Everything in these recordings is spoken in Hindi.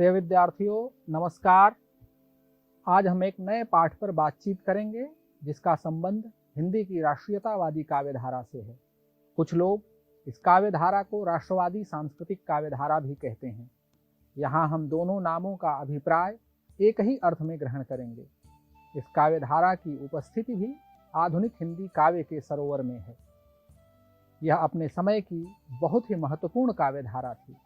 प्रिय विद्यार्थियों, नमस्कार। आज हम एक नए पाठ पर बातचीत करेंगे जिसका संबंध हिंदी की राष्ट्रीयतावादी काव्यधारा से है। कुछ लोग इस काव्यधारा को राष्ट्रवादी सांस्कृतिक काव्यधारा भी कहते हैं। यहाँ हम दोनों नामों का अभिप्राय एक ही अर्थ में ग्रहण करेंगे। इस काव्यधारा की उपस्थिति भी आधुनिक हिंदी काव्य के सरोवर में है। यह अपने समय की बहुत ही महत्वपूर्ण काव्यधारा थी।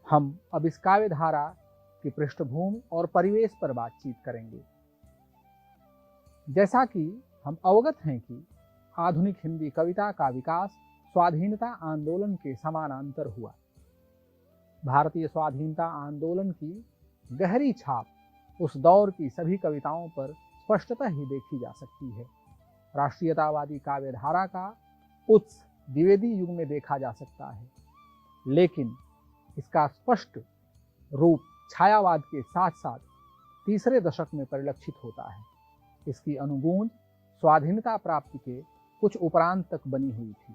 हम अब इस काव्यधारा की पृष्ठभूमि और परिवेश पर बातचीत करेंगे। जैसा कि हम अवगत हैं कि आधुनिक हिंदी कविता का विकास स्वाधीनता आंदोलन के समानांतर हुआ। भारतीय स्वाधीनता आंदोलन की गहरी छाप उस दौर की सभी कविताओं पर स्पष्टतः ही देखी जा सकती है। राष्ट्रीयतावादी काव्यधारा का उत्स द्विवेदी युग में देखा जा सकता है, लेकिन इसका स्पष्ट रूप छायावाद के साथ साथ तीसरे दशक में परिलक्षित होता है। इसकी अनुगूंज स्वाधीनता प्राप्ति के कुछ उपरांत तक बनी हुई थी।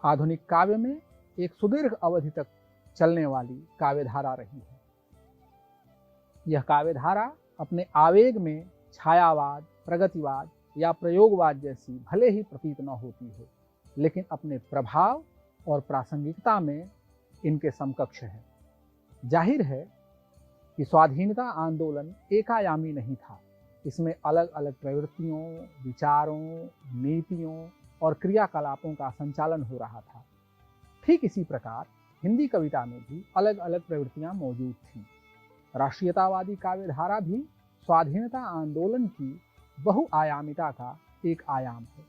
आधुनिक काव्य में एक सुदीर्घ अवधि तक चलने वाली काव्यधारा रही है। यह काव्यधारा अपने आवेग में छायावाद, प्रगतिवाद या प्रयोगवाद जैसी भले ही प्रतीत न होती हो, लेकिन अपने प्रभाव और प्रासंगिकता में इनके समकक्ष है। जाहिर है कि स्वाधीनता आंदोलन एकायामी नहीं था। इसमें अलग अलग प्रवृत्तियों, विचारों, नीतियों और क्रियाकलापों का संचालन हो रहा था। ठीक इसी प्रकार हिंदी कविता में भी अलग अलग प्रवृत्तियां मौजूद थीं। राष्ट्रीयतावादी काव्यधारा भी स्वाधीनता आंदोलन की बहुआयामिता का एक आयाम है।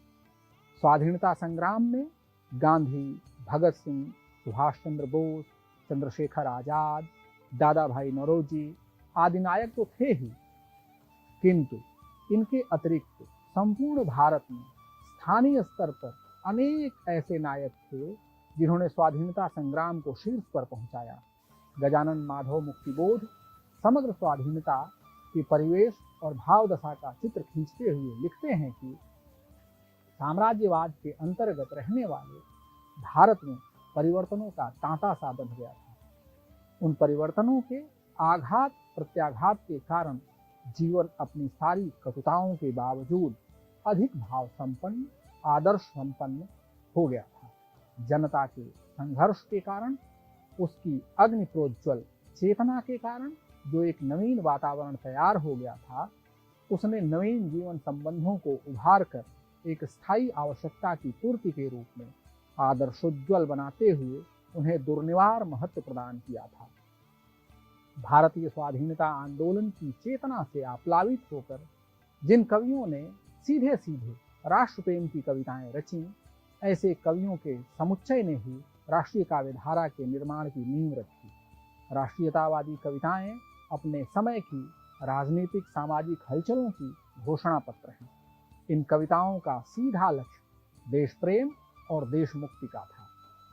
स्वाधीनता संग्राम में गांधी, भगत सिंह, सुभाष चंद्र बोस, चंद्रशेखर आजाद, दादा भाई नौरोजी आदि नायक तो थे ही, किंतु इनके अतिरिक्त संपूर्ण भारत में स्थानीय स्तर पर अनेक ऐसे नायक थे जिन्होंने स्वाधीनता संग्राम को शीर्ष पर पहुंचाया। गजानन माधव मुक्तिबोध समग्र स्वाधीनता के परिवेश और भाव दशा का चित्र खींचते हुए लिखते हैं कि साम्राज्यवाद के अंतर्गत रहने वाले भारत में परिवर्तनों का तांता सा बन गया था। उन परिवर्तनों के आघात प्रत्याघात के कारण जीवन अपनी सारी कटुताओं के बावजूद अधिक भाव संपन्न, आदर्श संपन्न हो गया था। जनता के संघर्ष के कारण, उसकी अग्नि प्रोज्वल चेतना के कारण जो एक नवीन वातावरण तैयार हो गया था, उसने नवीन जीवन संबंधों को उभार कर एक स्थायी आवश्यकता की पूर्ति के रूप में आदर्शोज्वल बनाते हुए उन्हें दुर्निवार महत्व प्रदान किया था। भारतीय स्वाधीनता आंदोलन की चेतना से आप्लावित होकर जिन कवियों ने सीधे सीधे राष्ट्र प्रेम की कविताएं रची, ऐसे कवियों के समुच्चय ने ही राष्ट्रीय काव्यधारा के निर्माण की नींव रखी। राष्ट्रीयतावादी कविताएं अपने समय की राजनीतिक सामाजिक हलचलों की घोषणा पत्र हैं। इन कविताओं का सीधा लक्ष्य देश प्रेम और देश मुक्ति का था।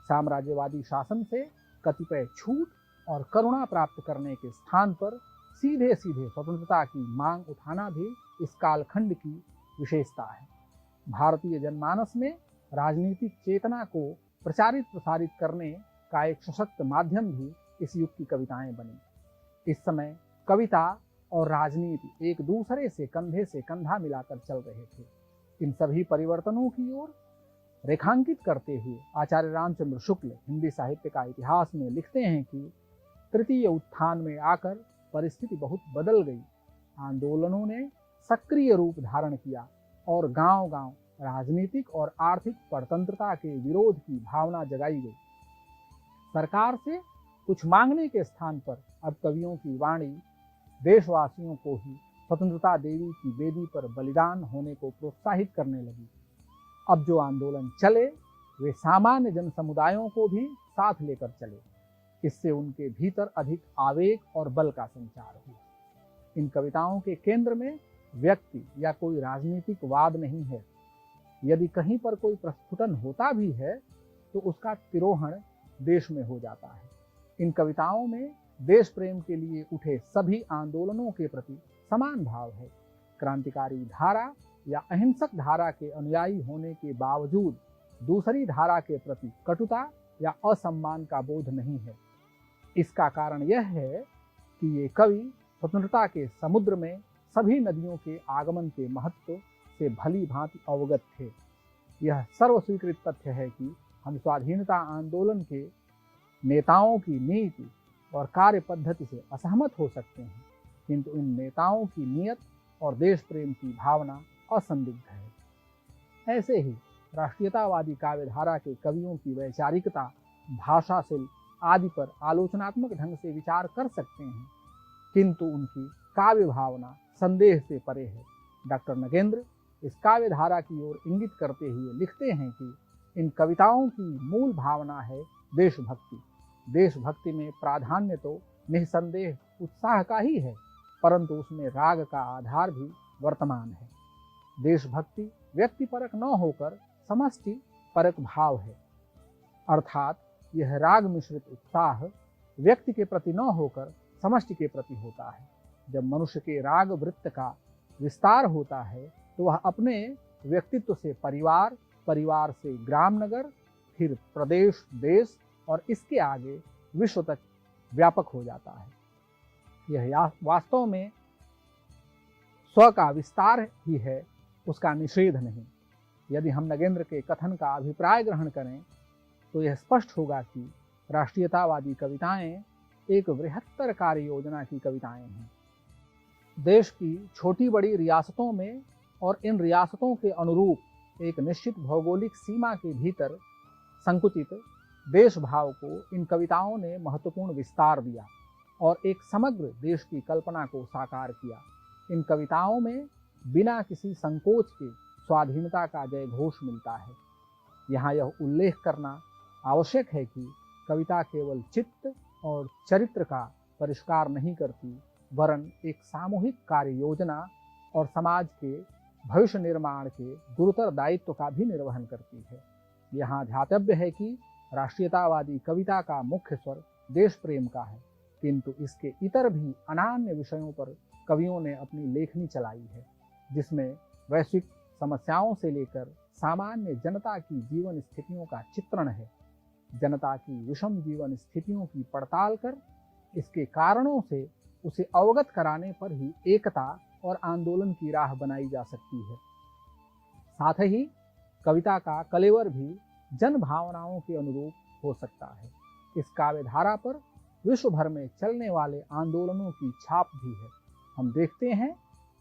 साम्राज्यवादी शासन से कतिपय छूट और करुणा प्राप्त करने के स्थान पर सीधे सीधे स्वतंत्रता की मांग उठाना भी इस कालखंड की विशेषता है। भारतीय जनमानस में राजनीतिक चेतना को प्रचारित प्रसारित करने का एक सशक्त माध्यम भी इस युग की कविताएं बनी। इस समय कविता और राजनीति एक दूसरे से कंधे से कंधा मिलाकर चल रहे थे। इन सभी परिवर्तनों की ओर रेखांकित करते हुए आचार्य रामचंद्र शुक्ल हिंदी साहित्य का इतिहास में लिखते हैं कि तृतीय उत्थान में आकर परिस्थिति बहुत बदल गई। आंदोलनों ने सक्रिय रूप धारण किया और गांव-गांव राजनीतिक और आर्थिक परतंत्रता के विरोध की भावना जगाई गई। सरकार से कुछ मांगने के स्थान पर अब कवियों की वाणी देशवासियों को ही स्वतंत्रता देवी की वेदी पर बलिदान होने को प्रोत्साहित करने लगी। अब जो आंदोलन चले वे सामान्य जन समुदायों को भी साथ लेकर चले। इससे उनके भीतर अधिक आवेग और बल का संचार हुआ। इन कविताओं के केंद्र में व्यक्ति या कोई राजनीतिक वाद नहीं है। यदि कहीं पर कोई प्रस्फुटन होता भी है तो उसका तिरोहण देश में हो जाता है। इन कविताओं में देश प्रेम के लिए उठे सभी आंदोलनों के प्रति समान भाव है। क्रांतिकारी धारा या अहिंसक धारा के अनुयायी होने के बावजूद दूसरी धारा के प्रति कटुता या असम्मान का बोध नहीं है। इसका कारण यह है कि ये कवि स्वतंत्रता के समुद्र में सभी नदियों के आगमन के महत्व से भली भांति अवगत थे। यह सर्वस्वीकृत तथ्य है कि हम स्वाधीनता आंदोलन के नेताओं की नीति और कार्य पद्धति से असहमत हो सकते हैं, किंतु इन नेताओं की नीयत और देश प्रेम की भावना असंदिग्ध है। ऐसे ही राष्ट्रीयतावादी काव्यधारा के कवियों की वैचारिकता, भाषा शिल्प आदि पर आलोचनात्मक ढंग से विचार कर सकते हैं, किंतु उनकी काव्य भावना संदेह से परे है। डॉक्टर नगेंद्र इस काव्यधारा की ओर इंगित करते हुए लिखते हैं कि इन कविताओं की मूल भावना है देशभक्ति। देशभक्ति में प्राधान्य तो निसंदेह उत्साह का ही है, परंतु उसमें राग का आधार भी वर्तमान है। देशभक्ति व्यक्तिपरक न होकर समष्टि परक भाव है, अर्थात यह राग मिश्रित उत्साह व्यक्ति के प्रति न होकर समष्टि के प्रति होता है। जब मनुष्य के राग वृत्त का विस्तार होता है तो वह अपने व्यक्तित्व से परिवार, परिवार से ग्राम नगर, फिर प्रदेश देश और इसके आगे विश्व तक व्यापक हो जाता है। यह वास्तव में स्व का विस्तार ही है, उसका निषेध नहीं। यदि हम नगेंद्र के कथन का अभिप्राय ग्रहण करें तो यह स्पष्ट होगा कि राष्ट्रीयतावादी कविताएं एक बृहत्तर कार्य योजना की कविताएं हैं। देश की छोटी बड़ी रियासतों में और इन रियासतों के अनुरूप एक निश्चित भौगोलिक सीमा के भीतर संकुचित देश भाव को इन कविताओं ने महत्वपूर्ण विस्तार दिया और एक समग्र देश की कल्पना को साकार किया। इन कविताओं में बिना किसी संकोच के स्वाधीनता का जय घोष मिलता है। यहाँ यह उल्लेख करना आवश्यक है कि कविता केवल चित्त और चरित्र का परिष्कार नहीं करती, वरन एक सामूहिक कार्य योजना और समाज के भविष्य निर्माण के गुरुतर दायित्व का भी निर्वहन करती है। यहाँ ध्यातव्य है कि राष्ट्रीयतावादी कविता का मुख्य स्वर देश प्रेम का है, किंतु इसके इतर भी अनन्य विषयों पर कवियों ने अपनी लेखनी चलाई है, जिसमें वैश्विक समस्याओं से लेकर सामान्य जनता की जीवन स्थितियों का चित्रण है। जनता की विषम जीवन स्थितियों की पड़ताल कर इसके कारणों से उसे अवगत कराने पर ही एकता और आंदोलन की राह बनाई जा सकती है। साथ ही कविता का कलेवर भी जन भावनाओं के अनुरूप हो सकता है। इस काव्यधारा पर विश्व भर में चलने वाले आंदोलनों की छाप भी है। हम देखते हैं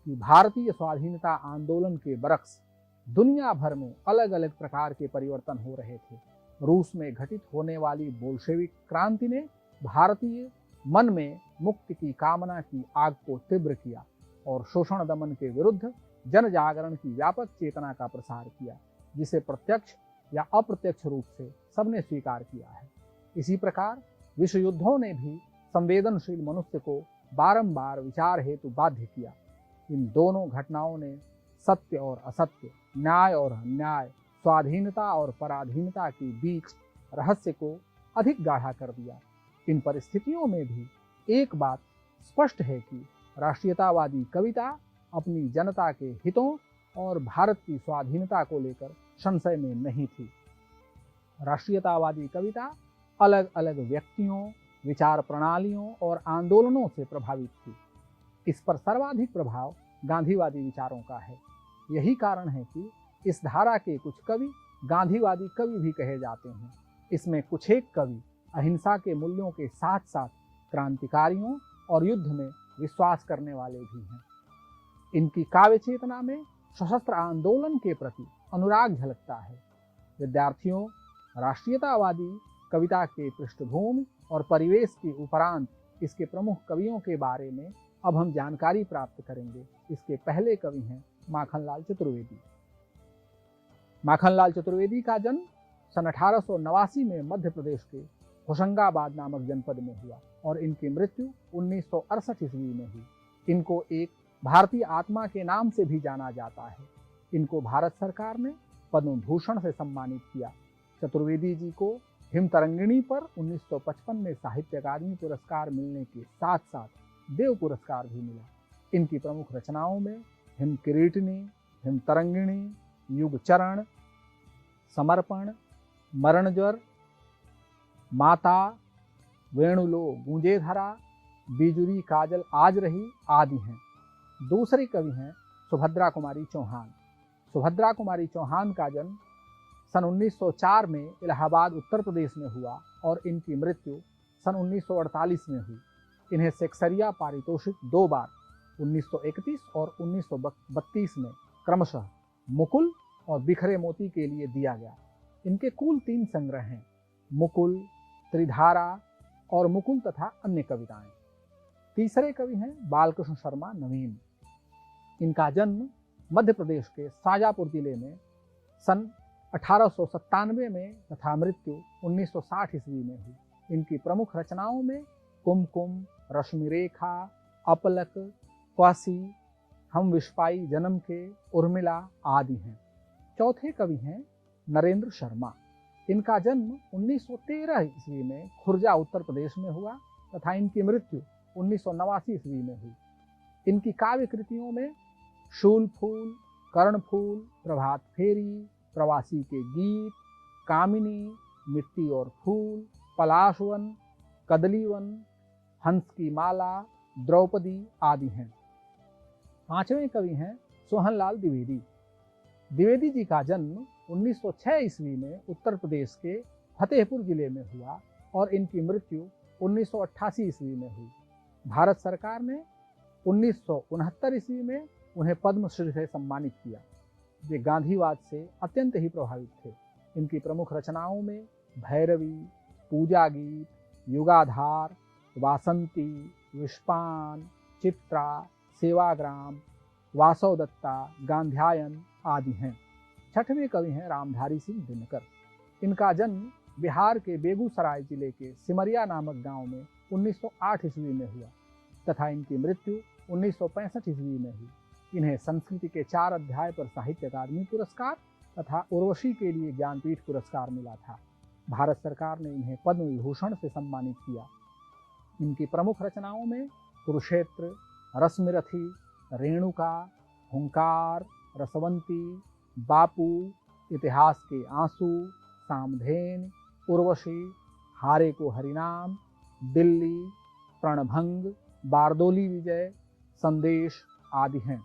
कि भारतीय स्वाधीनता आंदोलन के बरक्स दुनिया भर में अलग अलग प्रकार के परिवर्तन हो रहे थे। रूस में घटित होने वाली बोल्शेविक क्रांति ने भारतीय मन में मुक्ति की कामना की आग को तीव्र किया और शोषण दमन के विरुद्ध जन जागरण की व्यापक चेतना का प्रसार किया, जिसे प्रत्यक्ष या अप्रत्यक्ष रूप से सबने स्वीकार किया है। इसी प्रकार विश्व युद्धों ने भी संवेदनशील मनुष्य को बारंबार विचार हेतु बाध्य किया। इन दोनों घटनाओं ने सत्य और असत्य, न्याय और अन्याय, स्वाधीनता और पराधीनता के बीच रहस्य को अधिक गाढ़ा कर दिया। इन परिस्थितियों में भी एक बात स्पष्ट है कि राष्ट्रीयतावादी कविता अपनी जनता के हितों और भारत की स्वाधीनता को लेकर संशय में नहीं थी। राष्ट्रीयतावादी कविता अलग अलग व्यक्तियों, विचार प्रणालियों और आंदोलनों से प्रभावित थी। इस पर सर्वाधिक प्रभाव गांधीवादी विचारों का है। यही कारण है कि इस धारा के कुछ कवि गांधीवादी कवि भी कहे जाते हैं। इसमें कुछ एक कवि अहिंसा के मूल्यों के साथ साथ क्रांतिकारियों और युद्ध में विश्वास करने वाले भी हैं। इनकी काव्य चेतना में सशस्त्र आंदोलन के प्रति अनुराग झलकता है। विद्यार्थियों, राष्ट्रीयतावादी कविता के पृष्ठभूमि और परिवेश के उपरांत इसके प्रमुख कवियों के बारे में अब हम जानकारी प्राप्त करेंगे। इसके पहले कवि हैं माखनलाल चतुर्वेदी। माखनलाल चतुर्वेदी का जन्म सन 1889 में मध्य प्रदेश के होशंगाबाद नामक जनपद में हुआ और इनकी मृत्यु 1968 ईस्वी में हुई। इनको एक भारतीय आत्मा के नाम से भी जाना जाता है। इनको भारत सरकार ने पद्म भूषण से सम्मानित किया। चतुर्वेदी जी को हिमतरंगिणी पर 1955 में साहित्य अकादमी पुरस्कार मिलने के साथ साथ देव पुरस्कार भी मिला। इनकी प्रमुख रचनाओं में हिमकिरीटिनी, हिमतरंगिणी, युगचरण, समर्पण, मरणज्वर, माता, वेणुलो गूंजे धरा, बिजुरी काजल आज रही आदि हैं। दूसरी कवि हैं सुभद्रा कुमारी चौहान। सुभद्रा कुमारी चौहान का जन्म सन 1904 में इलाहाबाद उत्तर प्रदेश में हुआ और इनकी मृत्यु सन 1948 में हुई। इन्हें सेक्सरिया पारितोषिक 2 बार 1931 और 1932 में क्रमशः मुकुल और बिखरे मोती के लिए दिया गया। इनके कुल 3 संग्रह हैं, मुकुल, त्रिधारा और मुकुल तथा अन्य कविताएं। तीसरे कवि हैं बालकृष्ण शर्मा नवीन। इनका जन्म मध्य प्रदेश के शाजापुर जिले में सन 1897 में तथा मृत्यु 1960 ईस्वी में हुई। इनकी प्रमुख रचनाओं में कुमकुम, रश्मि रेखा, अपलक, क्वासी, हम विश्वाई जन्म के, उर्मिला आदि हैं। चौथे कवि हैं नरेंद्र शर्मा। इनका जन्म 1913 ईस्वी में खुर्जा उत्तर प्रदेश में हुआ तथा इनकी मृत्यु 1989 ईस्वी में हुई। इनकी काव्य कृतियों में शूल फूल, कर्णफूल, प्रभात फेरी, प्रवासी के गीत, कामिनी, मिट्टी और फूल, पलाशवन, कदलीवन, हंस की माला, द्रौपदी आदि हैं। पांचवें कवि हैं सोहनलाल द्विवेदी। द्विवेदी जी का जन्म 1906 ईस्वी में उत्तर प्रदेश के फतेहपुर जिले में हुआ और इनकी मृत्यु 1988 ईस्वी में हुई। भारत सरकार ने 1969 ईस्वी में उन्हें पद्मश्री से सम्मानित किया। वे गांधीवाद से अत्यंत ही प्रभावित थे। इनकी प्रमुख रचनाओं में भैरवी, पूजा गीत, युगाधार, वासंती, विष्पान, चित्रा, सेवाग्राम, वासव दत्ता, गांध्यायन आदि हैं। छठवें कवि हैं रामधारी सिंह दिनकर। इनका जन्म बिहार के बेगूसराय जिले के सिमरिया नामक गांव में 1908 ईस्वी में हुआ तथा इनकी मृत्यु 1965 ईस्वी में हुई। इन्हें संस्कृति के 4 अध्याय पर साहित्य अकादमी पुरस्कार तथा उर्वशी के लिए ज्ञानपीठ पुरस्कार मिला था। भारत सरकार ने इन्हें पद्म विभूषण से सम्मानित किया। इनकी प्रमुख रचनाओं में कुरुक्षेत्र, रश्मिरथी, रेणुका, हुंकार, रसवंती, बापू, इतिहास के आंसू, सामधेन, उर्वशी, हारे को हरिनाम, दिल्ली, प्रणभंग, बारदोली विजय, संदेश आदि हैं।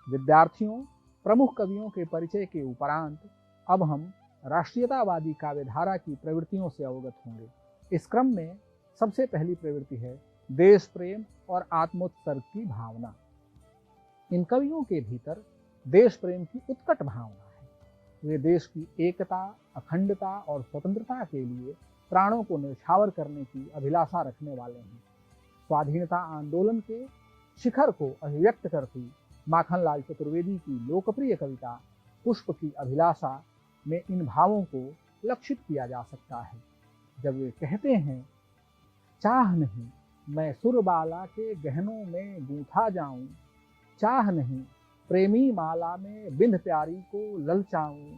विद्यार्थियों, प्रमुख कवियों के परिचय के उपरांत अब हम राष्ट्रीयतावादी काव्यधारा की प्रवृत्तियों से अवगत होंगे। इस क्रम में सबसे पहली प्रवृत्ति है देश प्रेम और आत्मोत्सर्ग की भावना। इन कवियों के भीतर देश प्रेम की उत्कट भावना है। वे देश की एकता, अखंडता और स्वतंत्रता के लिए प्राणों को न्यौछावर करने की अभिलाषा रखने वाले हैं। स्वाधीनता आंदोलन के शिखर को अभिव्यक्त करती माखनलाल चतुर्वेदी की लोकप्रिय कविता पुष्प की अभिलाषा में इन भावों को लक्षित किया जा सकता है। जब वे कहते हैं, चाह नहीं मैं सुरबाला के गहनों में गूंथा जाऊं, चाह नहीं प्रेमी माला में बिंध प्यारी को ललचाऊं,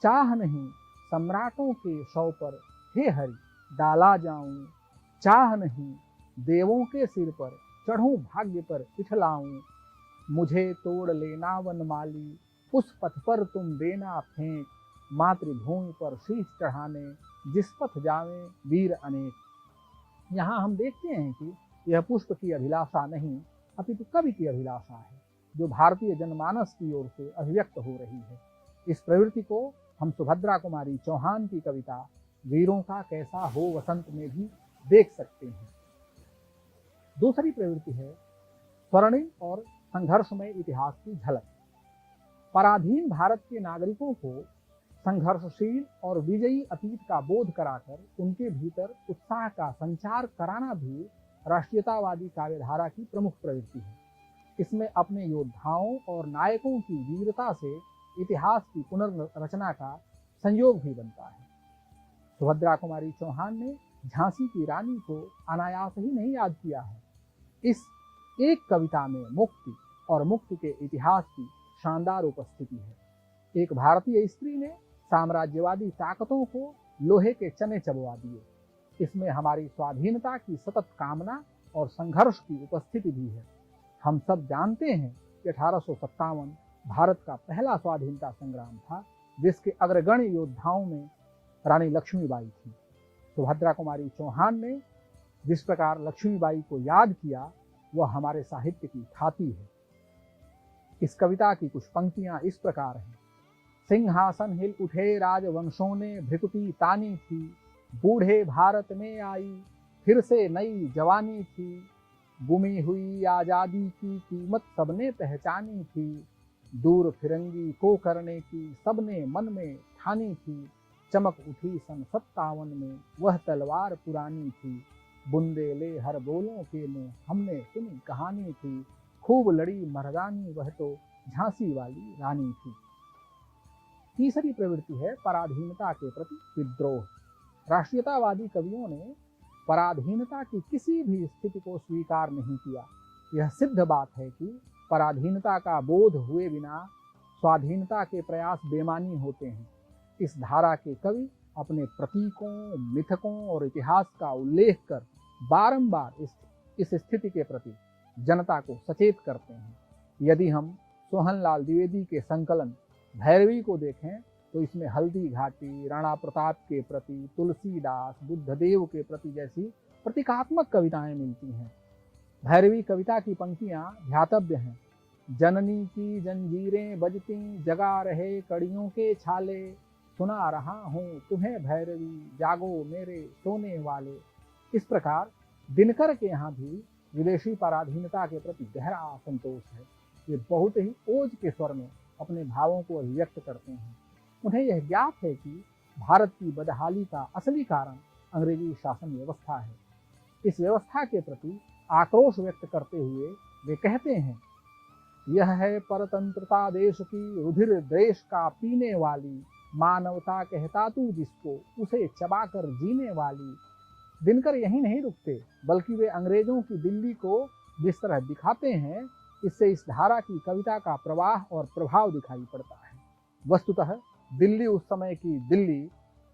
चाह नहीं सम्राटों के शव पर हे हरि डाला जाऊं, चाह नहीं देवों के सिर पर चढ़ूं भाग्य पर इठलाऊं, मुझे तोड़ लेना वनमाली उस पथ पर तुम देना फेंक, मातृभूमि पर शीश चढ़ाने जिस पथ जावे वीर अनेक। यहाँ हम देखते हैं कि यह पुष्प की अभिलाषा नहीं अपितु कवि की अभिलाषा है, जो भारतीय जनमानस की ओर से अभिव्यक्त हो रही है। इस प्रवृत्ति को हम सुभद्रा कुमारी चौहान की कविता वीरों का कैसा हो वसंत में भी देख सकते हैं। दूसरी प्रवृत्ति है स्वर्णिम और संघर्षमय इतिहास की झलक। पराधीन भारत के नागरिकों को संघर्षशील और विजयी अतीत का बोध कराकर उनके भीतर उत्साह का संचार कराना भी राष्ट्रीयतावादी काव्यधारा की प्रमुख प्रवृत्ति है। इसमें अपने योद्धाओं और नायकों की वीरता से इतिहास की पुनर्रचना का संयोग भी बनता है। सुभद्रा कुमारी चौहान ने झांसी की रानी को अनायास ही नहीं याद किया है। इस एक कविता में मुक्ति और मुक्ति के इतिहास की शानदार उपस्थिति है। एक भारतीय स्त्री ने साम्राज्यवादी ताकतों को लोहे के चने चबवा दिए। इसमें हमारी स्वाधीनता की सतत कामना और संघर्ष की उपस्थिति भी है। हम सब जानते हैं कि 1857 भारत का पहला स्वाधीनता संग्राम था, जिसके अग्रगण्य योद्धाओं में रानी लक्ष्मीबाई थी। सुभद्रा कुमारी चौहान ने जिस प्रकार लक्ष्मीबाई को याद किया वह हमारे साहित्य की ख्याति है। इस कविता की कुछ पंक्तियां इस प्रकार हैं। सिंहासन हिल उठे राजवंशों ने भृकुटी तानी थी, बूढ़े भारत में आई फिर से नई जवानी थी, गुमी हुई आजादी की कीमत सबने पहचानी थी, दूर फिरंगी को करने की सबने मन में ठानी थी, चमक उठी सन 57 में वह तलवार पुरानी थी, बुंदेले हर बोलों के ने हमने सुनी कहानी थी, खूब लड़ी मर्दानी वह तो झांसी वाली रानी थी। तीसरी प्रवृत्ति है पराधीनता के प्रति विद्रोह। राष्ट्रीयतावादी कवियों ने पराधीनता की किसी भी स्थिति को स्वीकार नहीं किया। यह सिद्ध बात है कि पराधीनता का बोध हुए बिना स्वाधीनता के प्रयास बेमानी होते हैं। इस धारा के कवि अपने प्रतीकों, मिथकों और इतिहास का उल्लेख कर बारंबार इस स्थिति के प्रति जनता को सचेत करते हैं। यदि हम सोहनलाल द्विवेदी के संकलन भैरवी को देखें तो इसमें हल्दी घाटी, राणा प्रताप के प्रति, तुलसीदास, बुद्धदेव के प्रति जैसी प्रतीकात्मक कविताएं मिलती हैं। भैरवी कविता की पंक्तियां ध्यातव्य हैं। जननी की जंजीरें बजती, जगा रहे कड़ियों के छाले, सुना रहा हूँ तुम्हें भैरवी, जागो मेरे सोने वाले। इस प्रकार दिनकर के यहाँ भी विदेशी पराधीनता के प्रति गहरा असंतोष है। वे बहुत ही ओज के स्वर में अपने भावों को अभिव्यक्त करते हैं। उन्हें यह ज्ञात है कि भारत की बदहाली का असली कारण अंग्रेजी शासन व्यवस्था है। इस व्यवस्था के प्रति आक्रोश व्यक्त करते हुए वे कहते हैं, यह है परतंत्रता देश की, रुधिर देश का पीने वाली, मानवता कहता तू जिसको, उसे चबाकर जीने वाली। दिनकर यही नहीं रुकते, बल्कि वे अंग्रेजों की दिल्ली को जिस तरह दिखाते हैं, इससे इस धारा की कविता का प्रवाह और प्रभाव दिखाई पड़ता है। वस्तुतः दिल्ली उस समय की दिल्ली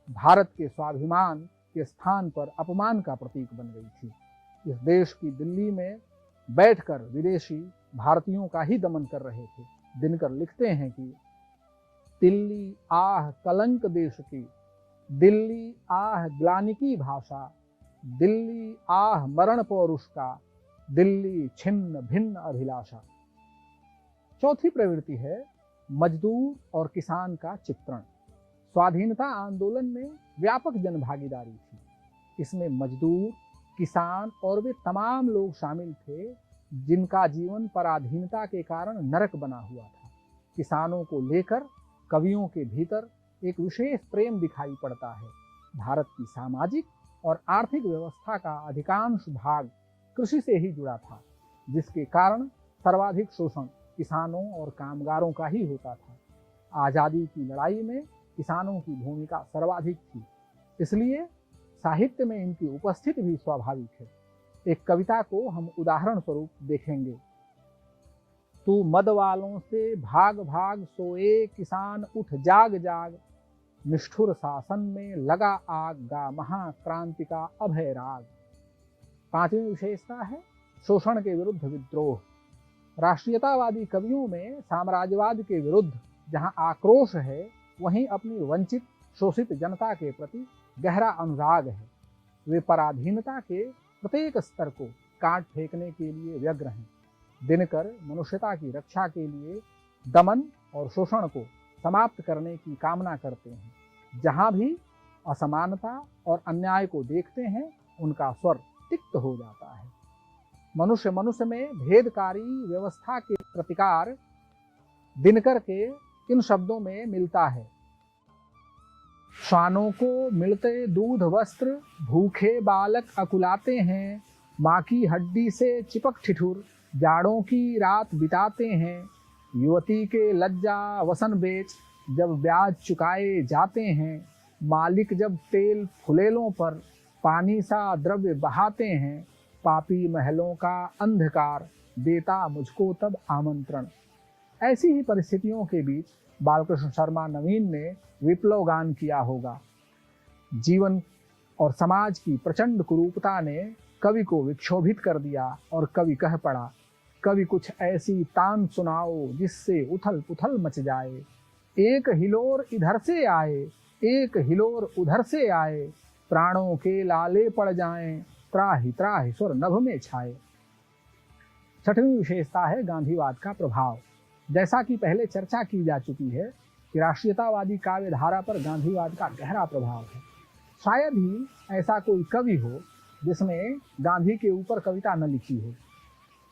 भारत के स्वाभिमान के स्थान पर अपमान का प्रतीक बन गई थी। इस देश की दिल्ली में बैठकर विदेशी भारतीयों का ही दमन कर रहे थे। दिनकर लिखते हैं कि दिल्ली आह कलंक देश की, दिल्ली आह ग्लानि की भाषा, दिल्ली आह मरण पौरुष का, दिल्ली छिन्न भिन्न अभिलाषा। चौथी प्रवृत्ति है मजदूर और किसान का चित्रण। स्वाधीनता आंदोलन में व्यापक जनभागीदारी थी। इसमें मजदूर, किसान और वे तमाम लोग शामिल थे जिनका जीवन पराधीनता के कारण नरक बना हुआ था। किसानों को लेकर कवियों के भीतर एक विशेष प्रेम दिखाई पड़ता है। भारत की सामाजिक और आर्थिक व्यवस्था का अधिकांश भाग कृषि से ही जुड़ा था, जिसके कारण सर्वाधिक शोषण किसानों और कामगारों का ही होता था। आज़ादी की लड़ाई में किसानों की भूमिका सर्वाधिक थी, इसलिए साहित्य में इनकी उपस्थिति भी स्वाभाविक है। एक कविता को हम उदाहरण स्वरूप देखेंगे। तू मद वालों से भाग भाग सोए, किसान उठ जाग जाग, निष्ठुर शासन में लगा आग, गा महाक्रांति का अभय राग। पांचवी विशेषता है शोषण के विरुद्ध विद्रोह। राष्ट्रीयतावादी कवियों में साम्राज्यवाद के विरुद्ध जहां आक्रोश है, वहीं अपनी वंचित शोषित जनता के प्रति गहरा अनुराग है। वे पराधीनता के प्रत्येक स्तर को काट फेंकने के लिए व्यग्र हैं। दिनकर मनुष्यता की रक्षा के लिए दमन और शोषण को समाप्त करने की कामना करते हैं। जहां भी असमानता और अन्याय को देखते हैं, उनका स्वर तिक्त हो जाता है। मनुष्य मनुष्य में भेदकारी व्यवस्था के प्रतिकार दिनकर के इन शब्दों में मिलता है। श्वानों को मिलते दूध वस्त्र, भूखे बालक अकुलाते हैं, माँ की हड्डी से चिपक ठिठुर जाड़ों की रात बिताते हैं। युवती के लज्जा वसन बेच जब ब्याज चुकाए जाते हैं, मालिक जब तेल फुलेलों पर पानी सा द्रव्य बहाते हैं, पापी महलों का अंधकार देता मुझको तब आमंत्रण। ऐसी ही परिस्थितियों के बीच बालकृष्ण शर्मा नवीन ने विप्लव गान किया होगा। जीवन और समाज की प्रचंड कुरूपता ने कवि को विक्षोभित कर दिया और कवि कह पड़ा, कवि कुछ ऐसी तान सुनाओ जिससे उथल पुथल मच जाए। एक हिलोर इधर से आए, एक हिलोर उधर से आए, प्राणों के लाले पड़ जाएं, त्राहि त्राहि स्वर नभ में छाए। छठवीं विशेषता है गांधीवाद का प्रभाव। जैसा कि पहले चर्चा की जा चुकी है कि राष्ट्रीयतावादी काव्य धारा पर गांधीवाद का गहरा प्रभाव है। शायद ही ऐसा कोई कवि हो जिसने गांधी के ऊपर कविता न लिखी हो।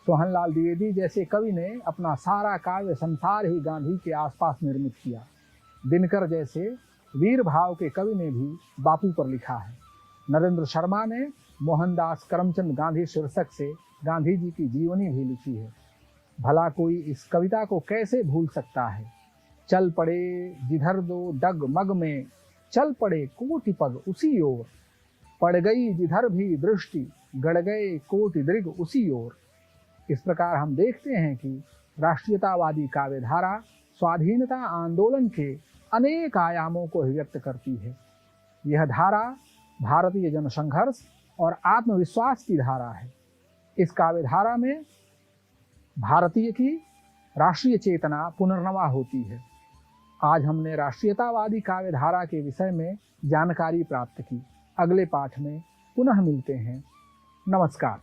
सोहनलाल द्विवेदी जैसे कवि ने अपना सारा काव्य संसार ही गांधी के आसपास निर्मित किया। दिनकर जैसे वीर भाव के कवि ने भी बापू पर लिखा है। नरेंद्र शर्मा ने मोहनदास करमचंद गांधी शीर्षक से गांधी जी की जीवनी भी लिखी है। भला कोई इस कविता को कैसे भूल सकता है। चल पड़े जिधर दो डग मग में, चल पड़े कोटि पग उसी ओर, पड़ गई जिधर भी दृष्टि, गड़ गए कोटि दृग उसी ओर। इस प्रकार हम देखते हैं कि राष्ट्रीयतावादी काव्यधारा स्वाधीनता आंदोलन के अनेक आयामों को व्यक्त करती है। यह धारा भारतीय जनसंघर्ष और आत्मविश्वास की धारा है। इस काव्यधारा में भारतीय की राष्ट्रीय चेतना पुनर्नवा होती है। आज हमने राष्ट्रीयतावादी काव्यधारा के विषय में जानकारी प्राप्त की। अगले पाठ में पुनः मिलते हैं। नमस्कार।